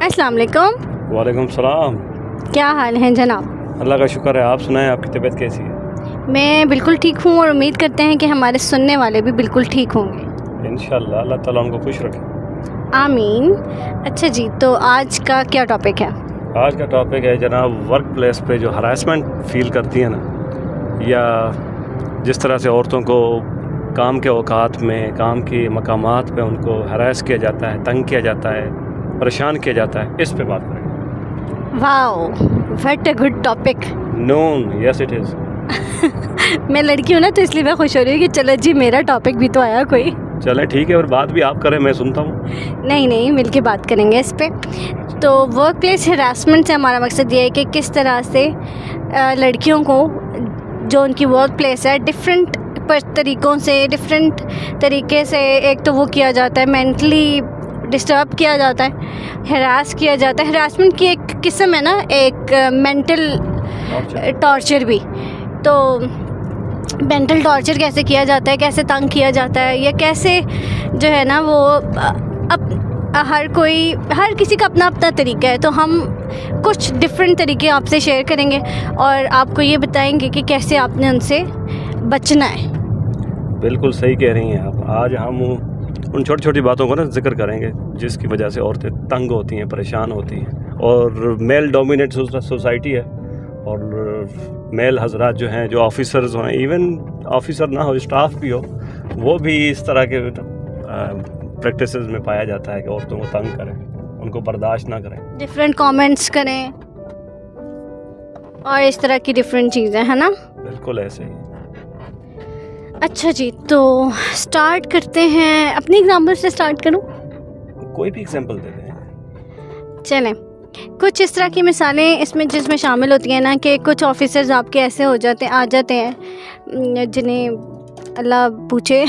अस्सलाम वालेकुम। वालेकुम सलाम। क्या हाल है जनाब? अल्लाह का शुक्र है, आप सुनाएं, आपकी तबीयत कैसी है? मैं बिल्कुल ठीक हूँ और उम्मीद करते हैं कि हमारे सुनने वाले भी बिल्कुल ठीक होंगे। इंशाअल्लाह अल्लाह ताला उनको खुश रखे। आमीन। अच्छा जी, तो आज का क्या टॉपिक है? आज का टॉपिक है जनाब, वर्क प्लेस पे जो हरासमेंट फील करती है ना, या जिस तरह से औरतों को काम के औकात में, काम की मकामात पे उनको हरास किया जाता है, तंग किया जाता है, परेशान किया जाता है, इस पे बात करेंगे। Wow, what a good topic. Known, yes it is. मैं लड़की हूँ ना, तो इसलिए मैं खुश हो रही हूँ कि चलो जी मेरा टॉपिक भी तो आया कोई। चले ठीक है, और बात भी आप करें, मैं सुनता हूँ। नहीं, मिलके बात करेंगे इस पे। तो वर्क प्लेस हरासमेंट से हमारा मकसद ये है कि किस तरह से लड़कियों को जो उनकी वर्क प्लेस है डिफरेंट तरीक़ों से, डिफरेंट तरीके से, एक तो वो किया जाता है, मेंटली डिस्टर्ब किया जाता है, हरास किया जाता है। हरासमेंट की एक किस्म है ना, एक मेंटल टॉर्चर भी। तो मेंटल टॉर्चर कैसे किया जाता है, कैसे तंग किया जाता है, या कैसे जो है ना वो हर किसी का अपना अपना तरीका है। तो हम कुछ डिफरेंट तरीके आपसे शेयर करेंगे और आपको ये बताएंगे कि कैसे आपने उनसे बचना है। बिल्कुल सही कह रही हैं आप। आज हम उन छोटी छोटी बातों को ना जिक्र करेंगे जिसकी वजह से औरतें तंग होती हैं, परेशान होती हैं। और मेल डोमिनेट सोसाइटी है, और मेल हजरात जो हैं, जो ऑफिसर्स हैं, इवन ऑफिसर ना हो, स्टाफ भी हो, वो भी इस तरह के प्रैक्टिसेस में पाया जाता है कि औरतों को तंग करें, उनको बर्दाश्त ना करें, डिफरेंट कमेंट्स करें और इस तरह की डिफरेंट चीज़ें, है ना? बिल्कुल ऐसे ही। अच्छा जी, तो स्टार्ट करते हैं। अपनी एग्जाम्पल से स्टार्ट करूं? कोई भी एग्जाम्पल दे दें। चलें, कुछ इस तरह की मिसालें इसमें जिसमें शामिल होती हैं ना कि कुछ ऑफिसर्स आपके ऐसे आ जाते हैं जिन्हें अल्लाह पूछे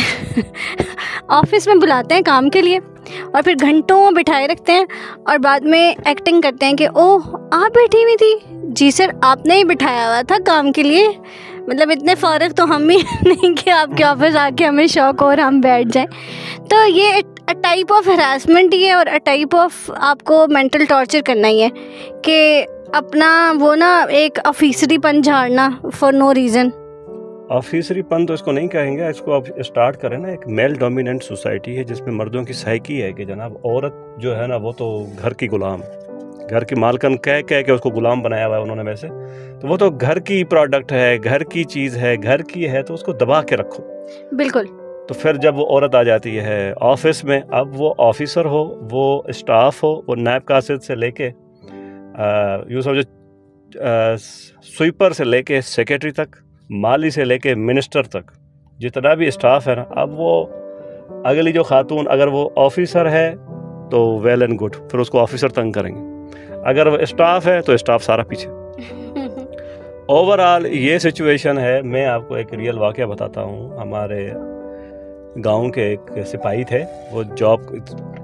ऑफिस में बुलाते हैं काम के लिए और फिर घंटों बिठाए रखते हैं और बाद में एक्टिंग करते हैं कि ओह आप बैठी हुई थी। जी सर, आपने ही बिठाया हुआ था काम के लिए। मतलब इतने फ़ारिग तो हम भी नहीं कि आपके ऑफिस आके हमें शौक और हम बैठ जाएं। तो ये अ टाइप ऑफ हरासमेंट ही है और अ टाइप ऑफ आपको मेंटल टॉर्चर करना ही है कि अपना वो ना एक ऑफिसरीपन झाड़ना फॉर नो रीज़न। ऑफिसरीपन तो इसको नहीं कहेंगे, इसको आप स्टार्ट करें ना, एक मेल डोमिनेंट सोसाइटी है जिसमें मर्दों की साइकी है कि जनाब औरत जो है ना वो तो घर की गुलाम, घर की मालकन कह के उसको गुलाम बनाया हुआ है उन्होंने। वैसे तो वो तो घर की प्रोडक्ट है, घर की चीज़ है, घर की है, तो उसको दबा के रखो। बिल्कुल। तो फिर जब वो औरत आ जाती है ऑफिस में, अब वो ऑफिसर हो, वो स्टाफ हो, वो नायब कासिद से लेके यूँ समझो स्वीपर से लेके सेक्रेटरी तक, माली से लेके मिनिस्टर तक, जितना भी स्टाफ है ना, अब वो अगली जो खातून अगर वो ऑफिसर है तो वेल एंड गुड, फिर उसको ऑफिसर तंग करेंगे। अगर वो स्टाफ है तो स्टाफ सारा पीछे। ओवरऑल ये सिचुएशन है। मैं आपको एक रियल वाक़या बताता हूँ। हमारे गांव के एक सिपाही थे, वो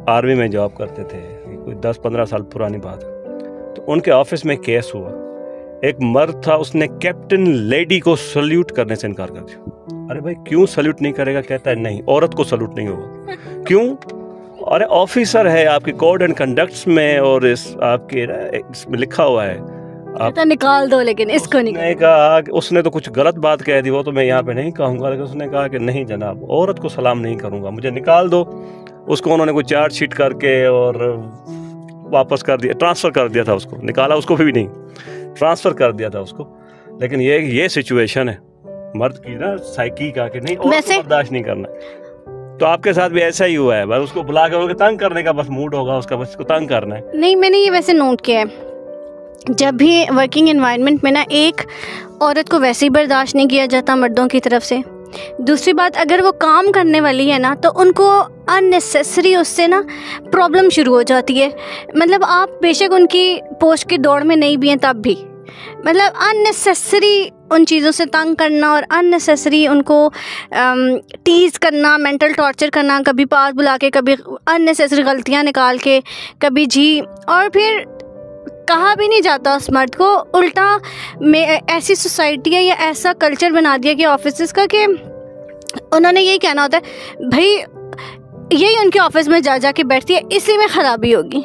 आर्मी में जॉब करते थे, कोई 10-15 साल पुरानी बात है। तो उनके ऑफिस में केस हुआ। एक मर्द था, उसने कैप्टन लेडी को सल्यूट करने से इनकार कर दिया। अरे भाई क्यों सल्यूट नहीं करेगा? कहता है नहीं, औरत को सल्यूट नहीं होगा। क्यों? अरे ऑफिसर है, आपके कोड एंड कंडक्ट्स में और आपके इसमें लिखा हुआ है, आप तो निकाल दो, लेकिन इसको नहीं कहा। उसने तो कुछ गलत बात कह दी, वो तो मैं यहाँ पे नहीं कहूँगा, लेकिन उसने कहा कि नहीं जनाब, औरत को सलाम नहीं करूँगा, मुझे निकाल दो। उसको उन्होंने कोई चार्जशीट करके और वापस कर दिया, ट्रांसफ़र कर दिया था उसको, निकाला उसको भी नहीं, ट्रांसफ़र कर दिया था उसको। लेकिन ये सिचुएशन है मर्द की ना, साइकी का, कि नहीं और बर्दाश्त नहीं करना। तो आपके साथ भी ऐसा ही हुआ है? बस उसको बुला कर तंग करने का बस मूड होगा उसका, बस उसको तंग करना है। नहीं, मैंने ये वैसे नोट किया है, जब भी वर्किंग एनवायरनमेंट में ना एक औरत को वैसे ही बर्दाश्त नहीं किया जाता मर्दों की तरफ से। दूसरी बात, अगर वो काम करने वाली है ना, तो उनको अननेसेसरी उससे ना प्रॉब्लम शुरू हो जाती है। मतलब आप बेशक उनकी पोस्ट की दौड़ में नहीं भी हैं तब भी, मतलब अननेसेसरी उन चीज़ों से तंग करना और अननेसेसरी उनको टीज़ करना, मेंटल टॉर्चर करना, कभी पास बुला के, कभी अननेसेसरी गलतियाँ निकाल के, कभी जी, और फिर कहा भी नहीं जाता उस मर्द को। उल्टा में ऐसी सोसाइटी है या ऐसा कल्चर बना दिया कि ऑफिस का, कि उन्होंने यही कहना होता है भाई यही उनके ऑफिस में जा के बैठती है, इसी में ख़राबी होगी।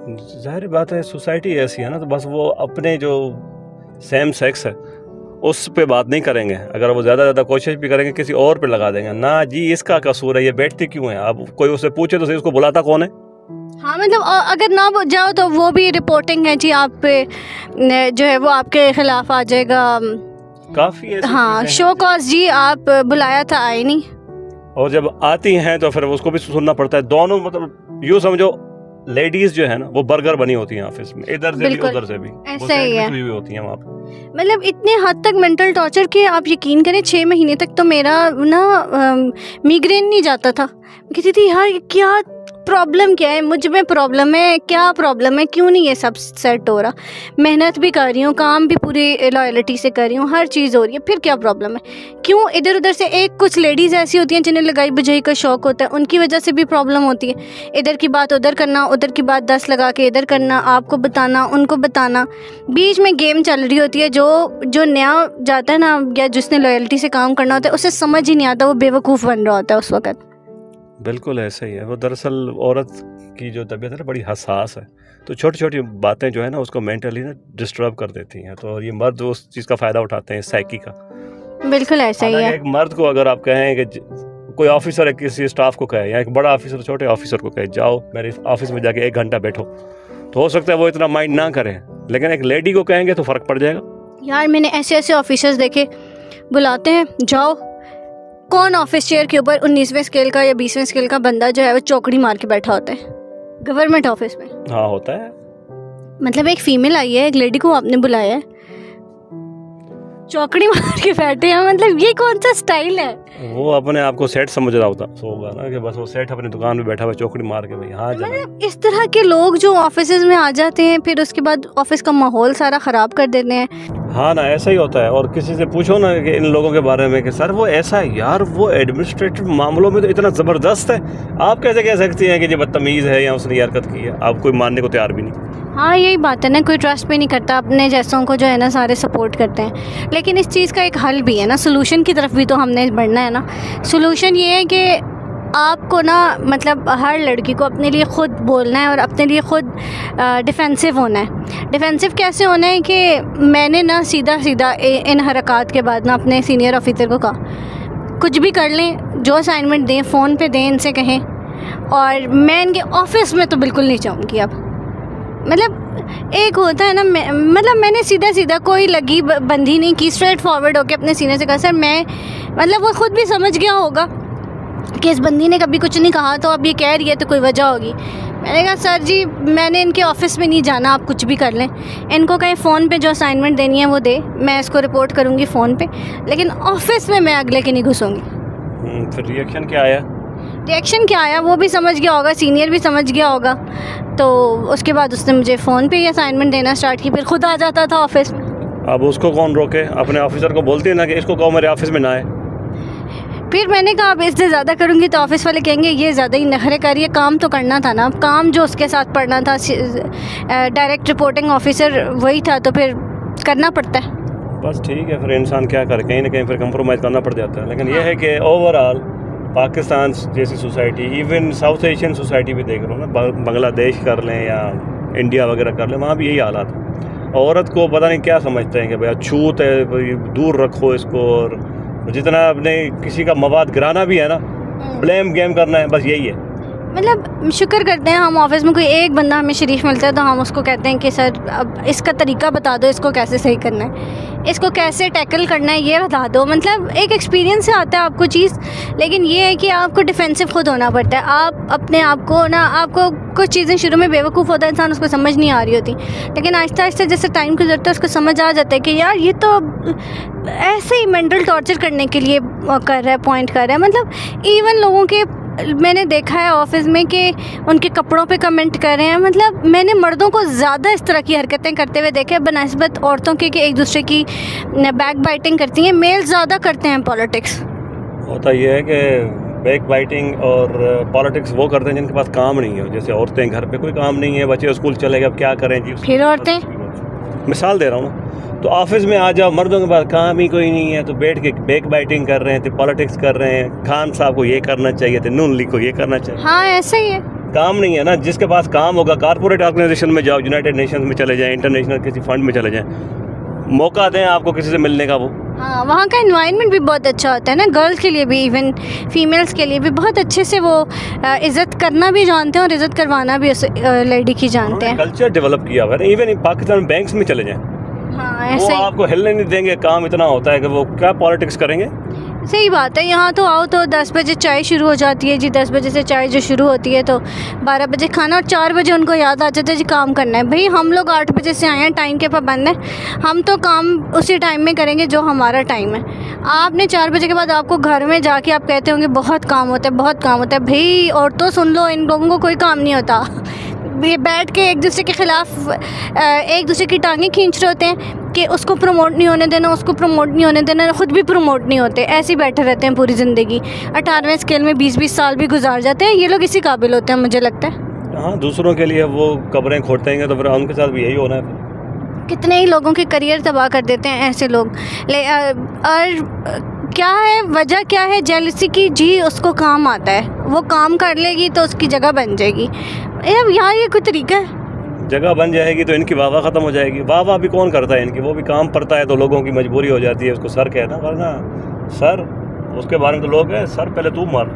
जाहिर बात है, सोसाइटी ऐसी है ना, तो बस वो अपने जो सेम सेक्स है उस पे बात नहीं करेंगे। अगर वो ज़्यादा कोशिश भी करेंगे किसी और पे लगा देंगे ना, जी इसका कसूर है, ये बैठती क्यों है। अब कोई उससे पूछे तो सही, उसको बुलाता कौन है। हाँ मतलब अगर ना जाओ तो वो भी रिपोर्टिंग है जी, आप पे जो है वो आपके खिलाफ आ जाएगा काफ़ी। हाँ, शो कॉज जी, आप बुलाया था आए नहीं, और जब आती हैं तो फिर उसको भी सुनना पड़ता है। दोनों मतलब यूँ समझो, लेडीज जो है ना वो बर्गर बनी होती हैं ऑफिस में, इधर से भी उधर से भी, ऐसा ही है। भी होती हैं वहाँ पे। मतलब इतने हद तक मेंटल टॉर्चर के आप यकीन करें 6 महीने तक तो मेरा ना मिग्रेन नहीं जाता था। कहती थी यार क्या प्रॉब्लम, क्या है मुझ में, प्रॉब्लम है क्या, प्रॉब्लम है क्यों नहीं ये सब सेट हो रहा। मेहनत भी कर रही हूँ, काम भी पूरी लॉयल्टी से कर रही हूँ, हर चीज़ हो रही है, फिर क्या प्रॉब्लम है क्यों। इधर उधर से एक कुछ लेडीज़ ऐसी होती हैं जिन्हें लगाई बुझाई का शौक होता है, उनकी वजह से भी प्रॉब्लम होती है। इधर की बात उधर करना, उधर की बात 10 लगा के इधर करना, आपको बताना उनको बताना, बीच में गेम चल रही होती है। जो नया जाता है ना, या जिसने लॉयल्टी से काम करना होता है, उसे समझ ही नहीं आता, वो बेवकूफ़ बन रहा होता है उस वक्त। बिल्कुल ऐसा ही है। वो दरअसल औरत की जो तबीयत है ना बड़ी हसास है, तो छोटी छोटी बातें जो है ना उसको मेंटली ना डिस्टर्ब कर देती हैं। तो ये मर्द उस चीज़ का फ़ायदा उठाते हैं, साइकी का। बिल्कुल ऐसा ही है। एक मर्द को अगर आप कहें कि कोई ऑफिसर है किसी स्टाफ को कहे, या एक बड़ा ऑफिसर छोटे ऑफिसर को कहे जाओ मेरे ऑफिस में जाके 1 घंटा बैठो, तो हो सकता है वो इतना माइंड ना करें, लेकिन एक लेडी को कहेंगे तो फ़र्क पड़ जाएगा। यार मैंने ऐसे ऐसे ऑफिसर्स देखे, बुलाते हैं जाओ, कौन ऑफिस चेयर के ऊपर 19वें स्केल का या 20वें स्केल का बंदा जो है वो चौकड़ी मार के बैठा होता है गवर्नमेंट ऑफिस में। हाँ होता है। मतलब एक फीमेल आई है, एक लेडी को आपने बुलाया है, चौकड़ी मार के बैठे हैं, मतलब ये कौन सा स्टाइल है। वो अपने आप को सेट समझ रहा होगा ना, कि बस वो सेट अपनी दुकान पे बैठा हुआ चौकड़ी मार के भाई हाँ। मतलब इस तरह के लोग जो ऑफिस में आ जाते हैं, फिर उसके बाद ऑफिस का माहौल सारा ख़राब कर देते हैं। हाँ ना, ऐसा ही होता है। और किसी से पूछो ना कि इन लोगों के बारे में कि सर वो ऐसा है, यार वो एडमिनिस्ट्रेटिव मामलों में तो इतना ज़बरदस्त है, आप कैसे कह सकती हैं कि ये बदतमीज़ है या उसने हरकत की है। आप कोई मानने को तैयार भी नहीं। हाँ यही बात है ना, कोई ट्रस्ट भी नहीं करता, अपने जैसों को जो है ना सारे सपोर्ट करते हैं। लेकिन इस चीज़ का एक हल भी है ना, सोल्यूशन की तरफ भी तो हमने बढ़ना है ना। सोल्यूशन ये है कि आपको ना मतलब हर लड़की को अपने लिए ख़ुद बोलना है और अपने लिए ख़ुद डिफेंसिव होना है। डिफेंसिव कैसे होना है कि मैंने ना सीधा सीधा इन हरकत के बाद ना अपने सीनियर ऑफिसर को कहा कुछ भी कर लें, जो असाइनमेंट दें फ़ोन पे दें, इनसे कहें, और मैं इनके ऑफिस में तो बिल्कुल नहीं चाहूँगी। अब मतलब एक होता है ना, मतलब मैंने सीधा सीधा कोई लगी बंदी नहीं की, स्ट्रेट फॉरवर्ड होकर अपने सीनियर से कहा सर मैं, मतलब वो ख़ुद भी समझ गया होगा कि इस बंदी ने कभी कुछ नहीं कहा, तो अब ये कह रही है तो कोई वजह होगी। मैंने कहा सर जी मैंने इनके ऑफिस में नहीं जाना, आप कुछ भी कर लें, इनको कहीं फ़ोन पे जो असाइनमेंट देनी है वो दे, मैं इसको रिपोर्ट करूँगी फ़ोन पे, लेकिन ऑफिस में मैं अगले के नहीं घुसूँगी। फिर रिएक्शन क्या आया? रिएक्शन क्या आया, वो भी समझ गया होगा, सीनियर भी समझ गया होगा। तो उसके बाद उसने मुझे फ़ोन पे ही असाइनमेंट देना स्टार्ट की, फिर खुद आ जाता था ऑफिस में। अब उसको कौन रोके? अपने ऑफिसर को बोलती है ना कि इसको कहो मेरे ऑफिस में ना आए। फिर मैंने कहा अब इससे ज़्यादा करूँगी तो ऑफिस वाले कहेंगे ये ज़्यादा ही नखरे कर रही है, काम तो करना था ना, काम जो उसके साथ पढ़ना था, डायरेक्ट रिपोर्टिंग ऑफिसर वही था, तो फिर करना पड़ता है। बस ठीक है, फिर इंसान क्या करे, कहीं ना कहीं फिर कंप्रोमाइज़ करना पड़ जाता है। लेकिन यह है कि ओवरऑल पाकिस्तान जैसी society, even south Asian society भी देख लो ना, बांग्लादेश कर लें या इंडिया वगैरह कर लें, वहाँ भी यही हालात है। औरत को पता नहीं क्या समझते हैं कि भाई छूत है, दूर रखो इसको, और जितना अपने किसी का मवाद गिराना भी है ना, ब्लेम गेम करना है, बस यही है। मतलब शुक्र करते हैं हम ऑफिस में कोई एक बंदा हमें शरीफ मिलता है तो हम उसको कहते हैं कि सर अब इसका तरीका बता दो, इसको कैसे सही करना है, इसको कैसे टैकल करना है, ये बता दो। मतलब एक एक्सपीरियंस से आता है आपको चीज़, लेकिन ये है कि आपको डिफेंसिव खुद होना पड़ता है। आप अपने आप को ना, आपको कुछ चीज़ें शुरू में बेवकूफ़ होता है इंसान, उसको समझ नहीं आ रही होती, लेकिन आहिस्ता आहिस्ता जैसे टाइम गुजरता है उसको समझ आ जाता है कि यार ये तो ऐसे ही मेंटल टॉर्चर करने के लिए कर रहा है, पॉइंट कर रहा है। मतलब इवन लोगों के मैंने देखा है ऑफिस में कि उनके कपड़ों पे कमेंट कर रहे हैं। मतलब मैंने मर्दों को ज़्यादा इस तरह की हरकतें करते हुए देखे बनस्बत औरतों के, कि एक दूसरे की बैक बाइटिंग करती हैं। मेल ज़्यादा करते हैं पॉलिटिक्स। होता ये है कि बैक बाइटिंग और पॉलिटिक्स वो करते हैं जिनके पास काम नहीं है। जैसे औरतें, घर पे कोई काम नहीं है, बच्चे स्कूल चले गए, अब क्या करें जी। फिर औरतें, मिसाल दे रहा हूँ ना, तो ऑफिस में आ जाओ, मर्दों के पास काम ही कोई नहीं है, तो बैठ के बैक बाइटिंग कर रहे हैं, तो पॉलिटिक्स कर रहे हैं। खान साहब को ये करना चाहिए था, नून लीग को ये करना चाहिए। हाँ ऐसा ही है। काम नहीं है ना। जिसके पास काम होगा कारपोरेट ऑर्गेनाइजेशन में जाओ, यूनाइटेड नेशंस में चले जाएं, इंटरनेशनल किसी फंड में चले जाएं, मौका दें आपको किसी से मिलने का। वो हाँ, वहाँ का एनवायरनमेंट भी बहुत अच्छा होता है ना, गर्ल्स के लिए भी, इवन फीमेल्स के लिए भी बहुत अच्छे से वो इज़्ज़त करना भी जानते हैं और इज़्ज़त करवाना भी उस लेडी की जानते हैं। कल्चर डेवलप किया हुआ है। इवन पाकिस्तान बैंक्स में चले जाएं, हाँ, वो ऐसा ही आपको हिलने नहीं देंगे। काम इतना होता है कि वो क्या पॉलिटिक्स करेंगे। सही बात है। यहाँ तो आओ तो 10 बजे चाय शुरू हो जाती है जी, 10 बजे से चाय जो शुरू होती है तो 12 बजे खाना, और 4 बजे उनको याद आ जाता है जी काम करना है। भाई हम लोग 8 बजे से आए हैं, टाइम के पाबंद हैं, हम तो काम उसी टाइम में करेंगे जो हमारा टाइम है। आपने 4 बजे के बाद आपको घर में जाके आप कहते होंगे बहुत काम होता है, बहुत काम होता है। भाई औरतों सुन लो, इन लोगों को कोई काम नहीं होता। ये बैठ के एक दूसरे के ख़िलाफ़ एक दूसरे की टांगें खींच रहे होते हैं कि उसको प्रमोट नहीं होने देना, उसको प्रमोट नहीं होने देना, खुद भी प्रमोट नहीं होते, ऐसे ही बैठे रहते हैं पूरी ज़िंदगी। 18वें स्केल में 20-20 साल भी गुजार जाते हैं। ये लोग इसी काबिल होते हैं, मुझे लगता है। हाँ, दूसरों के लिए वो कब्रें खोदते तो फिर उनके साथ भी यही होना है। कितने ही लोगों के करियर तबाह कर देते हैं ऐसे लोग। और क्या है वजह, क्या है जेलसी की जी, उसको काम आता है, वो काम कर लेगी तो उसकी जगह बन जाएगी। यहाँ ये कोई तरीका है? जगह बन जाएगी तो इनकी वाह ख़त्म हो जाएगी। वाह भी कौन करता है इनकी, वो भी काम पड़ता है तो लोगों की मजबूरी हो जाती है उसको सर कहना, वरना सर उसके बारे में तो लोग हैं सर पहले तू मार।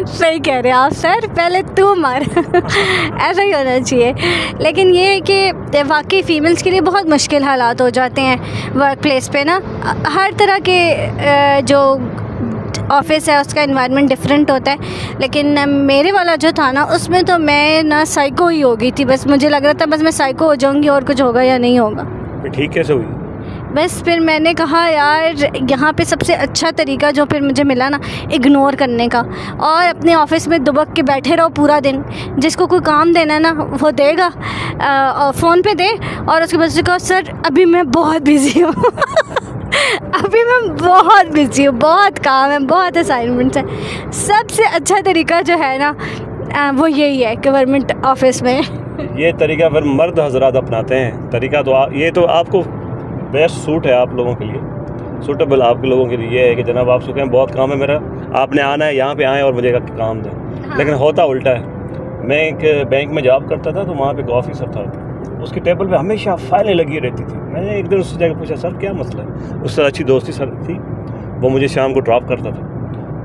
सही कह रहे हैं आप, सर पहले तू मार। ऐसा ही होना चाहिए। लेकिन ये है कि वाकई फ़ीमेल्स के लिए बहुत मुश्किल हालात हो जाते हैं वर्क प्लेस पे ना। हर तरह के जो ऑफिस है उसका एनवायरनमेंट डिफरेंट होता है। लेकिन मेरे वाला जो था ना, उसमें तो मैं ना साइको ही हो गई थी। बस मुझे लग रहा था बस मैं साइको हो जाऊंगी और कुछ होगा या नहीं होगा। ठीक कैसे हुई? बस फिर मैंने कहा यार यहाँ पे सबसे अच्छा तरीका जो फिर मुझे मिला ना, इग्नोर करने का, और अपने ऑफिस में दुबक के बैठे रहो पूरा दिन। जिसको कोई काम देना है ना वो देगा, फ़ोन पे दे, और उसके बाद से कहो सर अभी मैं बहुत बिज़ी हूँ। अभी मैं बहुत बिज़ी हूँ, बहुत काम है, बहुत असाइनमेंट्स हैं। सबसे अच्छा तरीका जो है ना वो यही है गवर्नमेंट ऑफिस में। ये तरीका फिर मर्द हजरात अपनाते हैं। तरीका तो ये तो आपको बेस्ट सूट है आप लोगों के लिए, सूटेबल आप लोगों के लिए ये है कि जनाब आप कहें बहुत काम है मेरा, आपने आना है, यहाँ पे आए और मुझे काम दें। हाँ। लेकिन होता उल्टा है। मैं एक बैंक में जॉब करता था तो वहाँ पे एक ऑफिसर था, उसकी टेबल पे हमेशा फाइलें लगी रहती थी। मैंने एक दिन उससे जाकर पूछा सर क्या मसला है। उससे अच्छी दोस्ती सर थी, वो मुझे शाम को ड्रॉप करता था।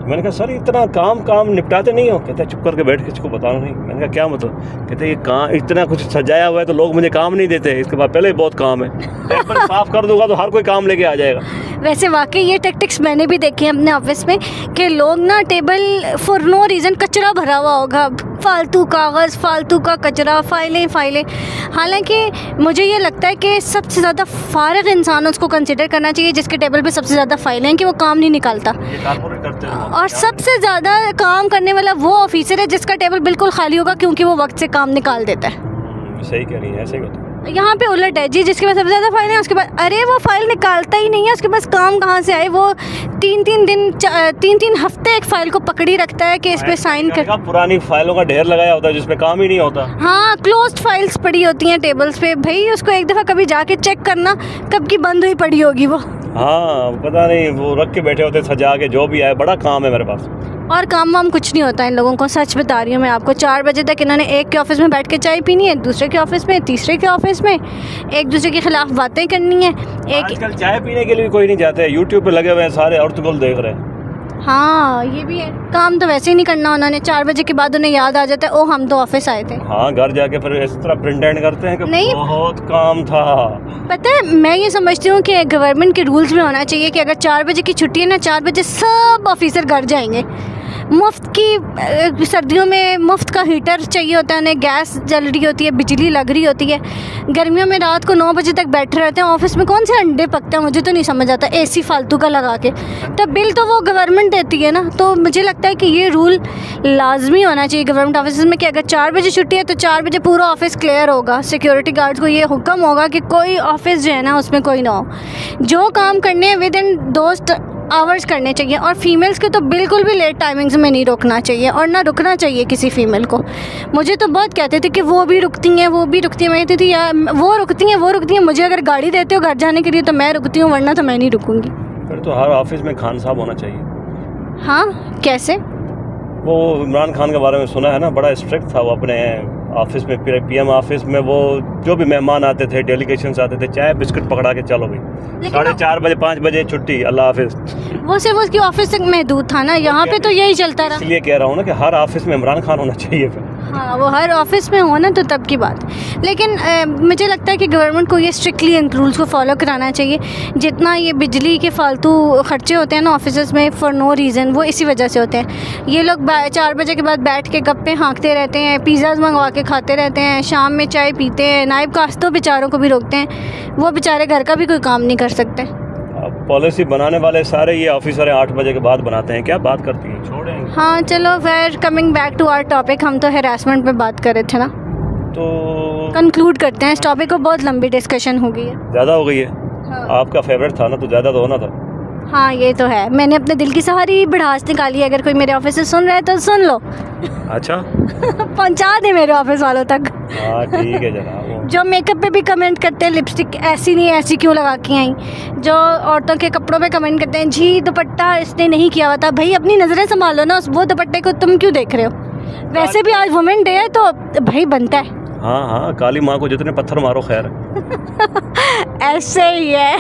मैंने कहा सर इतना काम निपटाते नहीं हो? कहते चुप करके बैठ के इसको बताना नहीं। मैंने कहा क्या मतलब? कहते ये काम इतना कुछ सजाया हुआ है तो लोग मुझे काम नहीं देते, इसके बाद पहले ही बहुत काम है। टेबल साफ कर दूंगा तो हर कोई काम लेके आ जाएगा। वैसे वाकई ये टैक्टिक्स मैंने भी देखी हैं अपने ऑफिस में कि लोग ना टेबल फॉर नो रीज़न कचरा भरा हुआ होगा, फालतू कागज़, फालतू का कचरा, फाइलें। हालांकि मुझे ये लगता है कि सबसे ज़्यादा फारिग इंसान उसको कंसिडर करना चाहिए जिसके टेबल पे सबसे ज़्यादा फाइलें हैं, कि वो काम नहीं निकालता। और सबसे ज़्यादा काम करने वाला वो ऑफिसर है जिसका टेबल बिल्कुल खाली होगा, क्योंकि वो वक्त से काम निकाल देता है। सही कह रही है, ऐसे ही होता है। यहाँ पे उलट है जी, जिसके पास सबसे ज़्यादा फाइल है उसके पास, अरे वो फाइल निकालता ही नहीं है, उसके पास काम कहाँ से आए। वो 3-3 हफ्ते एक फाइल को पकड़ी रखता है कि इस पे साइन कर। पुरानी फाइलों का ढेर लगाया होता है जिसपे काम ही नहीं होता। हाँ, क्लोज्ड फाइल्स पड़ी होती हैं टेबल्स पे। भाई उसको एक दफ़ा कभी जाके चेक करना कब की बंद हुई पड़ी होगी वो। हाँ पता नहीं, वो रख के बैठे होते सजा के, जो भी आए बड़ा काम है मेरे पास। और काम वाम कुछ नहीं होता इन लोगों को, सच बता रही हूँ मैं आपको। 4 बजे तक इन्होंने एक के ऑफिस में बैठ के चाय पीनी है, दूसरे के ऑफिस में, तीसरे के ऑफिस में, एक दूसरे के खिलाफ बातें करनी है। आजकल चाय पीने के लिए भी कोई नहीं जाते, यूट्यूब पे लगे हुए हैं सारे और तुगल देख रहे हैं। हाँ ये भी है, काम तो वैसे ही नहीं करना उन्होंने। 4 बजे के बाद उन्हें याद आ जाता है ओ हम तो ऑफिस आए थे। हाँ, घर जाके फिर इस तरह प्रिंटेड करते हैं कि नहीं बहुत काम था। पता है मैं ये समझती हूँ कि गवर्नमेंट के रूल्स में होना चाहिए कि अगर 4 बजे की छुट्टी है ना, 4 बजे सब ऑफिसर घर जाएंगे। मुफ्त की सर्दियों में मुफ्त का हीटर चाहिए होता है उन्हें, गैस जल रही होती है, बिजली लग रही होती है। गर्मियों में रात को 9 बजे तक बैठे रहते हैं ऑफिस में। कौन से अंडे पकते हैं मुझे तो नहीं समझ आता, एसी फालतू का लगा के। तब बिल तो वो गवर्नमेंट देती है ना। तो मुझे लगता है कि ये रूल लाजमी होना चाहिए गवर्नमेंट ऑफिस में कि अगर 4 बजे छुट्टी है तो 4 बजे पूरा ऑफिस क्लियर होगा। सिक्योरिटी गार्ड्स को ये हुक्म होगा कि कोई ऑफिस जो है ना उसमें कोई ना हो। जो काम करने हैं विद इन those आवर्स करने चाहिए। और फीमेल्स को तो बिल्कुल भी लेट टाइमिंग्स में नहीं रुकना चाहिए, और ना रुकना चाहिए किसी फीमेल को। मुझे तो बहुत कहते थे कि वो भी रुकती हैं, वो भी रुकती हैं। मैं कहती थी यार वो रुकती हैं, मुझे अगर गाड़ी देते हो घर जाने के लिए तो मैं रुकती हूँ, वरना तो मैं नहीं रुकूंगी। फिर तो हर ऑफिस में खान साहब होना चाहिए। हाँ कैसे? वो इमरान खान के बारे में सुना है ना, बड़ा स्ट्रिक्ट था वो अपने ऑफिस में, पीएम ऑफिस में। वो जो भी मेहमान आते थे, डेलीगेशंस आते थे, चाय बिस्किट पकड़ा के चलो भाई, 4:30 बजे 5 बजे छुट्टी, अल्लाह हाफिज। वो सिर्फ उसकी ऑफिस तक महदूद था ना, यहाँ पे तो यही चलता रहा। इसलिए कह रहा हूँ ना कि हर ऑफिस में इमरान खान होना चाहिए फिर। हाँ, वो हर ऑफिस में हो ना तो तब की बात। लेकिन मुझे लगता है कि गवर्नमेंट को ये स्ट्रिक्टली इन रूल्स को फॉलो कराना चाहिए। जितना ये बिजली के फालतू खर्चे होते हैं ना ऑफिस में फॉर नो रीज़न, वो इसी वजह से होते हैं। ये लोग 4 बजे के बाद बैठ के गप्पे हाँकते रहते हैं, पिज़्ज़ाज़ मंगवा के खाते रहते हैं, शाम में चाय पीते हैं, नायब कास्तों बेचारों को भी रोकते हैं। वो बेचारे घर का भी कोई काम नहीं कर सकते। पॉलिसी बनाने वाले सारे ये ऑफिसर 8 बजे के बाद बनाते हैं, क्या बात करती हैं, छोड़ें। हाँ चलो, फिर coming back to our topic, हम तो हैरेसमेंट पे बात कर रहे थे ना, तो कंक्लूड करते हैं इस टॉपिक को। बहुत लंबी डिस्कशन हो गई है, ज़्यादा हो गई है। हाँ। आपका फेवरेट था ना, तो ज़्यादा तो होना था। हाँ ये तो है, मैंने अपने दिल की सारी भड़ास निकाली है। अगर कोई मेरे ऑफिस से सुन रहा है तो सुन लो। अच्छा पहुंचा दे मेरे ऑफिस वालों तक। हाँ ठीक है जनाब। जो मेकअप पे भी कमेंट करते हैं, लिपस्टिक ऐसी नहीं ऐसी क्यों लगा के आई। जो औरतों के कपड़ों पे कमेंट करते हैं, जी दुपट्टा इसने नहीं किया हुआ था। भाई अपनी नज़रें संभालो ना, वो दुपट्टे को तुम क्यों देख रहे हो। वैसे भी आज वुमेन डे है तो भाई बनता है। हाँ हाँ, काली माँ को जितने पत्थर मारो खैर है। ऐसे ही है।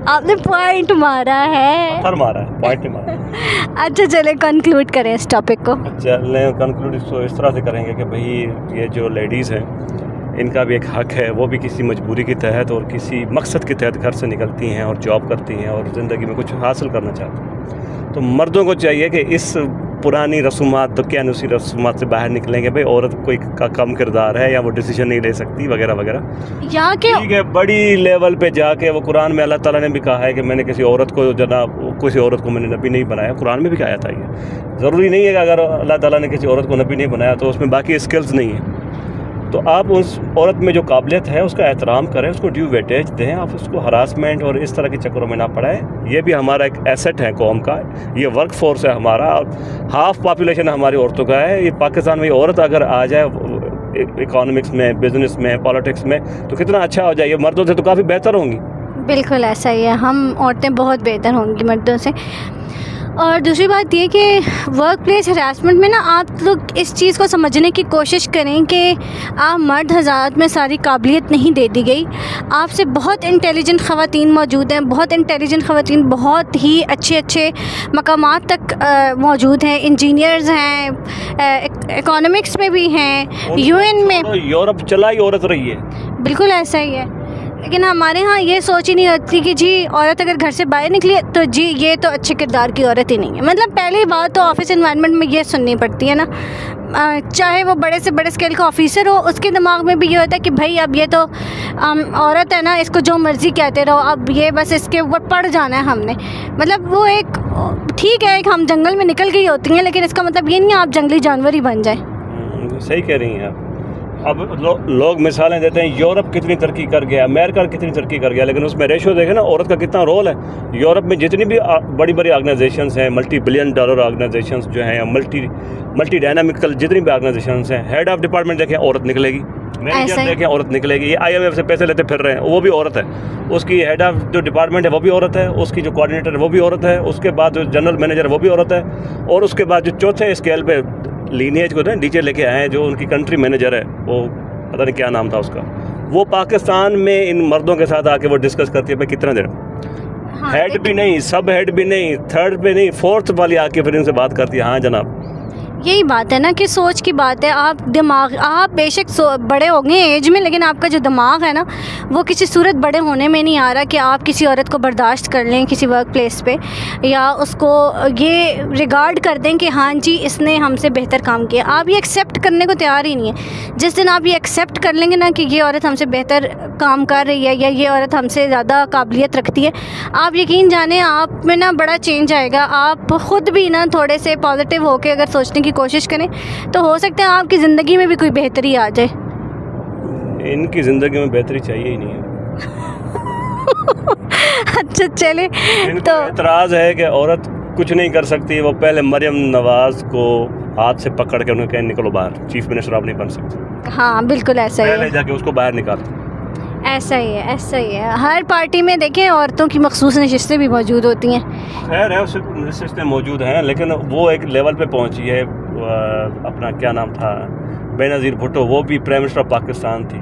आपने पॉइंट मारा है। पत्थर मारा है, पॉइंट नहीं मारा। अच्छा चले कंक्लूड करें इस टॉपिक को। चलें कंक्लूड इसको इस तरह से करेंगे कि भाई ये जो लेडीज़ हैं, इनका भी एक हक है। वो भी किसी मजबूरी के तहत और किसी मकसद के तहत घर से निकलती हैं और जॉब करती हैं और ज़िंदगी में कुछ हासिल करना चाहती हैं। तो मर्दों को चाहिए कि इस पुरानी रसूमात, तो क्या उसी रसूमात से बाहर निकलेंगे। भाई औरत कोई का कम किरदार है या वो डिसीजन नहीं ले सकती वगैरह वगैरह। यहाँ के ठीक है, बड़ी लेवल पे जाके वो कुरान में अल्लाह ताला ने भी कहा है कि मैंने किसी औरत को किसी औरत को मैंने नबी नहीं बनाया। कुरान में भी कहा था। ये ज़रूरी नहीं है कि अगर अल्लाह ताला ने किसी औरत को नबी नहीं बनाया तो उसमें बाकी स्किल्स नहीं है। तो आप उस औरत में जो काबिलियत है उसका एहतराम करें, उसको ड्यू वेटेज दें। आप उसको हरासमेंट और इस तरह के चक्करों में ना पड़ाएं। ये भी हमारा एक एसेट है कौम का, ये वर्क फोर्स है हमारा। हाफ पॉपुलेशन हमारी औरतों का है। ये पाकिस्तान में औरत अगर आ जाए इकोनॉमिक्स में, बिजनेस में, पॉलिटिक्स में, तो कितना अच्छा हो जाए। मर्दों से तो काफ़ी बेहतर होंगी। बिल्कुल ऐसा ही है, हम औरतें बहुत बेहतर होंगी मर्दों से। और दूसरी बात ये कि वर्क प्लेस हरासमेंट में ना आप लोग इस चीज़ को समझने की कोशिश करें कि आप मर्द हज़ारात में सारी काबिलियत नहीं दे दी गई। आपसे बहुत इंटेलिजेंट ख़वातीन मौजूद हैं, बहुत इंटेलिजेंट ख़वातीन बहुत ही अच्छे अच्छे मकामात तक मौजूद हैं। इंजीनियर्स हैं, इकोनॉमिक्स में भी हैं, यूएन में। यूरोप चला ही औरत रही है। बिल्कुल ऐसा ही है। लेकिन हमारे यहाँ ये सोच ही नहीं होती कि जी औरत अगर घर से बाहर निकली तो जी ये तो अच्छे किरदार की औरत ही नहीं है। मतलब पहली बात तो ऑफिस एनवायरनमेंट में ये सुननी पड़ती है ना, चाहे वो बड़े से बड़े स्केल का ऑफिसर हो, उसके दिमाग में भी ये होता है कि भाई अब ये तो औरत है ना, इसको जो मर्ज़ी कहते रहो, अब ये बस इसके ऊपर पड़ जाना है हमने। मतलब वो एक ठीक है, एक हम जंगल में निकल गई होती हैं, लेकिन इसका मतलब ये नहीं आप जंगली जानवर ही बन जाए। सही कह रही हैं आप। अब लोग मिसालें देते हैं, यूरोप कितनी तरक्की कर गया, अमेरिका कितनी तरक्की कर गया, लेकिन उसमें रेशो देखें ना औरत का कितना रोल है। यूरोप में जितनी भी बड़ी बड़ी ऑर्गेनाइजेशंस हैं, $multi-billion ऑर्गेनाइजेशंस जो हैं, या मल्टी डायनामिकल जितनी भी ऑर्गेनाइजेशंस हैं, हेड ऑफ डिपार्टमेंट देखें औरत निकलेगी, मैनेजर देखें औरत निकलेगी। ये IMF से पैसे लेते फिर रहे हैं, वो भी औरत है। उसकी हेड ऑफ जो डिपार्टमेंट है वो भी औरत है, उसकी जो कोऑर्डिनेटर है वो भी औरत है, उसके बाद जो जनरल मैनेजर है वो भी औरत है, और उसके बाद जो चौथे स्केल पे लीनिएज को नीचे लेके आए हैं, जो उनकी कंट्री मैनेजर है, वो पता नहीं क्या नाम था उसका, वो पाकिस्तान में इन मर्दों के साथ आके वो डिस्कस करती है भाई कितना देर। हाँ, हेड भी नहीं, सब हेड भी नहीं, थर्ड पे नहीं, फोर्थ वाली आके फिर इनसे बात करती है। हाँ जनाब, यही बात है ना कि सोच की बात है। आप दिमाग, आप बेशक बड़े हो गए एज में, लेकिन आपका जो दिमाग है ना वो किसी सूरत बड़े होने में नहीं आ रहा कि आप किसी औरत को बर्दाश्त कर लें किसी वर्क प्लेस पे, या उसको ये रिगार्ड कर दें कि हाँ जी इसने हमसे बेहतर काम किया। आप ये एक्सेप्ट करने को तैयार ही नहीं है। जिस दिन आप ये एक्सेप्ट कर लेंगे ना कि ये औरत हमसे बेहतर काम कर रही है या ये औरत हमसे ज़्यादा काबिलियत रखती है, आप यकीन जाने आप में ना बड़ा चेंज आएगा। आप ख़ुद भी ना थोड़े से पॉजिटिव होकर अगर सोचने की कोशिश करें तो हो सकता है आपकी ज़िंदगी में भी कोई बेहतरी आ जाए। इनकी ज़िंदगी में बेहतरी चाहिए ही नहीं है। अच्छा चले, तो एतराज़ है कि औरत कुछ नहीं कर सकती। वो पहले मरियम नवाज को हाथ से पकड़ के उन्हें कहीं निकलो बाहर, चीफ मिनिस्टर आप नहीं बन सकते। हाँ बिल्कुल ऐसा ही है, पहले जाके उसको बाहर निकालो। ऐसा ही है, ऐसा ही है। हर पार्टी में देखें औरतों की मखसूस नशिस्तें भी मौजूद होती हैं। खैर है, उस नशिस्तें मौजूद हैं, लेकिन वो एक लेवल पे पहुंची है, अपना क्या नाम था, बेनज़ीर भुट्टो, वो भी प्राइम मिनिस्टर ऑफ पाकिस्तान थी।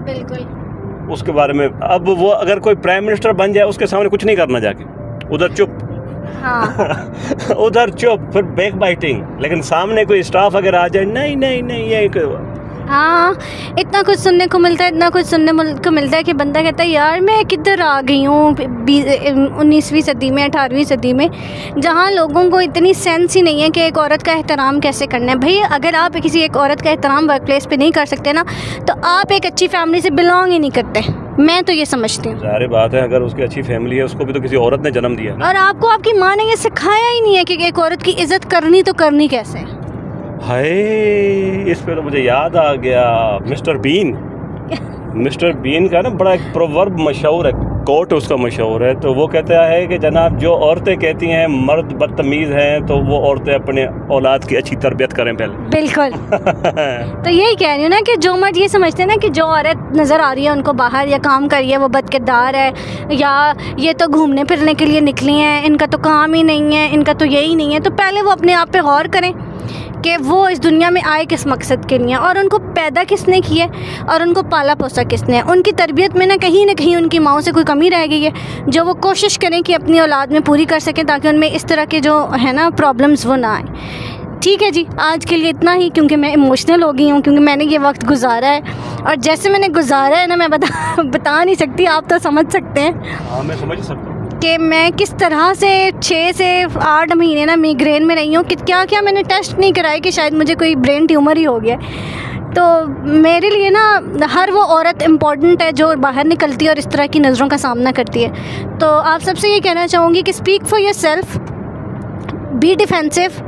बिल्कुल। उसके बारे में अब वो अगर कोई प्राइम मिनिस्टर बन जाए उसके सामने कुछ नहीं करना, जाके उधर चुप। हाँ। उधर चुप, फिर बैक बाइटिंग, लेकिन सामने कोई स्टाफ अगर आ जाए, नहीं नहीं नहीं ये हाँ, इतना कुछ सुनने को मिलता है, इतना कुछ सुनने को मिलता है कि बंदा कहता है यार मैं किधर आ गई हूँ 19वीं सदी में, 18वीं सदी में, जहाँ लोगों को इतनी सेंस ही नहीं है कि एक औरत का एहतराम कैसे करना है। भाई अगर आप किसी एक औरत का एहतराम वर्क प्लेस पे नहीं कर सकते ना, तो आप एक अच्छी फैमिली से बिलोंग ही नहीं करते। मैं तो ये समझती हूँ। सारी बात है, अगर उसकी अच्छी फैमिली है, उसको भी तो किसी औरत ने जन्म दिया है। और आपको आपकी माँ ने ये सिखाया ही नहीं है कि एक औरत की इज्जत करनी तो करनी कैसे है। हाय, इस पे तो मुझे याद आ गया मिस्टर बीन। मिस्टर बीन का ना बड़ा एक प्रोवर्ब मशहूर है, कोट उसका मशहूर है। तो वो कहता है कि जनाब जो औरतें कहती हैं मर्द बदतमीज़ हैं, तो वो औरतें अपने औलाद की अच्छी तरबियत करें पहले। बिल्कुल। तो यही कह रही हूँ ना कि जो मर्द ये समझते हैं ना कि जो औरत नज़र आ रही है उनको बाहर या काम कर रही है वो बदकिरदार है, या ये तो घूमने फिरने के लिए निकली हैं, इनका तो काम ही नहीं है, इनका तो यही नहीं है, तो पहले वो अपने आप पे गौर करें कि वो इस दुनिया में आए किस मकसद के लिए, और उनको पैदा किसने किया और उनको पाला पोसा किसने। उनकी तरबियत में ना कहीं उनकी माँओं से कोई कमी रह गई है, जो वो कोशिश करें कि अपनी औलाद में पूरी कर सकें, ताकि उनमें इस तरह के जो है ना प्रॉब्लम्स वो ना आए। ठीक है जी, आज के लिए इतना ही, क्योंकि मैं इमोशनल हो गई हूँ, क्योंकि मैंने ये वक्त गुजारा है, और जैसे मैंने गुजारा है ना मैं बता नहीं सकती, आप तो समझ सकते हैं। हाँ, मैं समझ सकता हूँ कि मैं किस तरह से 6 से 8 महीने ना मिग्रेन में रही हूँ, कि क्या क्या मैंने टेस्ट नहीं कराए कि शायद मुझे कोई ब्रेन ट्यूमर ही हो गया। तो मेरे लिए ना हर वो औरत इम्पॉर्टेंट है जो बाहर निकलती है और इस तरह की नज़रों का सामना करती है। तो आप सबसे ये कहना चाहूँगी कि speak for yourself, be defensive,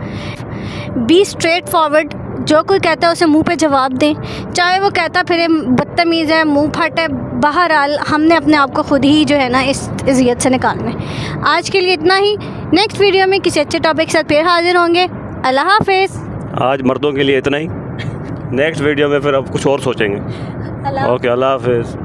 be straightforward. जो कोई कहता है उसे मुंह पे जवाब दें, चाहे वो कहता फिर बदतमीज़ है, मुंह फट है, बहरहाल हमने अपने आप को खुद ही जो है ना इस इज़्ज़त से निकालना है। आज के लिए इतना ही, नेक्स्ट वीडियो में किसी अच्छे टॉपिक के साथ फिर हाजिर होंगे। अल्लाह हाफिज़। आज मर्दों के लिए इतना ही, नेक्स्ट वीडियो में फिर अब कुछ और सोचेंगे। ओके, अल्लाह हाफिज़।